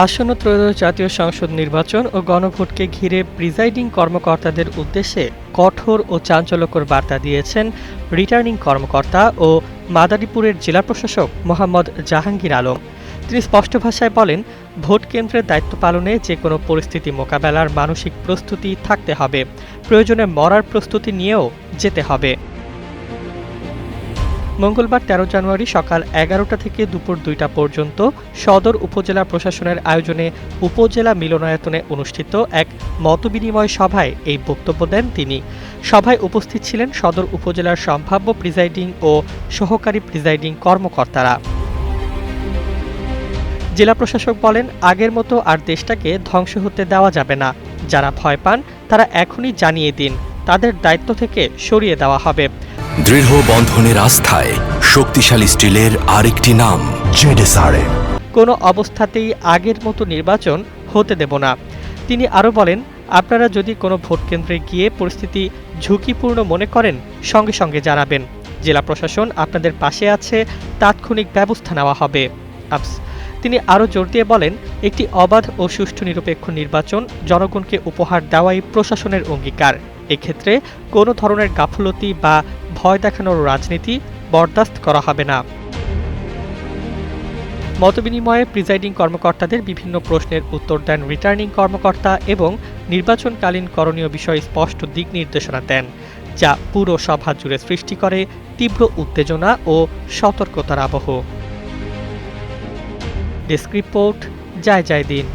আসন্ন ত্রয়োদশ জাতীয় সংসদ নির্বাচন ও গণভোটকে ঘিরে প্রিজাইডিং কর্মকর্তাদের উদ্দেশ্যে কঠোর ও চাঞ্চল্যকর বার্তা দিয়েছেন রিটার্নিং কর্মকর্তা ও মাদারীপুরের জেলা প্রশাসক মোহাম্মদ জাহাঙ্গীর আলম। তিনি স্পষ্ট ভাষায় বলেন, ভোট কেন্দ্রের দায়িত্ব পালনে যে কোনো পরিস্থিতি মোকাবেলার মানসিক প্রস্তুতি থাকতে হবে, প্রয়োজনে মরার প্রস্তুতি নিয়েও যেতে হবে। মঙ্গলবার ১৩ জানুয়ারি সকাল ১১টা থেকে দুপুর ২টা পর্যন্ত সদর উপজেলা প্রশাসনের আয়োজনে উপজেলা মিলনায়তনে অনুষ্ঠিত এক মতবিনিময় সভায় এই বক্তব্য দেন তিনি। সভায় উপস্থিত ছিলেন সদর উপজেলার সম্ভাব্য প্রিজাইডিং ও সহকারী প্রিজাইডিং কর্মকর্তারা। জেলা প্রশাসক বলেন, আগের মতো আর দেশটাকে ধ্বংস হতে দেওয়া যাবে না। যারা ভয় পান তারা এখনই জানিয়ে দিন, তাদের দায়িত্ব থেকে সরিয়ে দেওয়া হবে। দৃঢ় বন্ধনের আস্থায় শক্তিশালী স্টিলের আরেকটি নাম জেডএসআরএম। কোনো অবস্থাতেই আগের মতো নির্বাচন হতে দেব না। তিনি আরও বলেন, আপনারা যদি কোনো ভোট কেন্দ্রে গিয়ে পরিস্থিতি ঝুঁকিপূর্ণ মনে করেন সঙ্গে সঙ্গে জানাবেন। জেলা প্রশাসন আপনাদের পাশে আছে, তাৎক্ষণিক ব্যবস্থা নেওয়া হবে। তিনি আরও জোর দিয়ে বলেন, একটি অবাধ ও সুষ্ঠু নিরপেক্ষ নির্বাচন জনগণকে উপহার দেওয়াই প্রশাসনের অঙ্গীকার। এক্ষেত্রে কোনো ধরনের গাফলতি বা ভয় দেখানোর রাজনীতি বরদাস্ত করা হবে না। মতবিনিময়ে প্রিজাইডিং কর্মকর্তাদের বিভিন্ন প্রশ্নের উত্তর দেন রিটার্নিং কর্মকর্তা এবং নির্বাচনকালীন করণীয় বিষয়ে স্পষ্ট দিক নির্দেশনা দেন, যা পুরো সভা জুড়ে সৃষ্টি করে তীব্র উত্তেজনা ও সতর্কতার আবহ। ডেস্ক রিপোর্ট, জয় জয় দিন।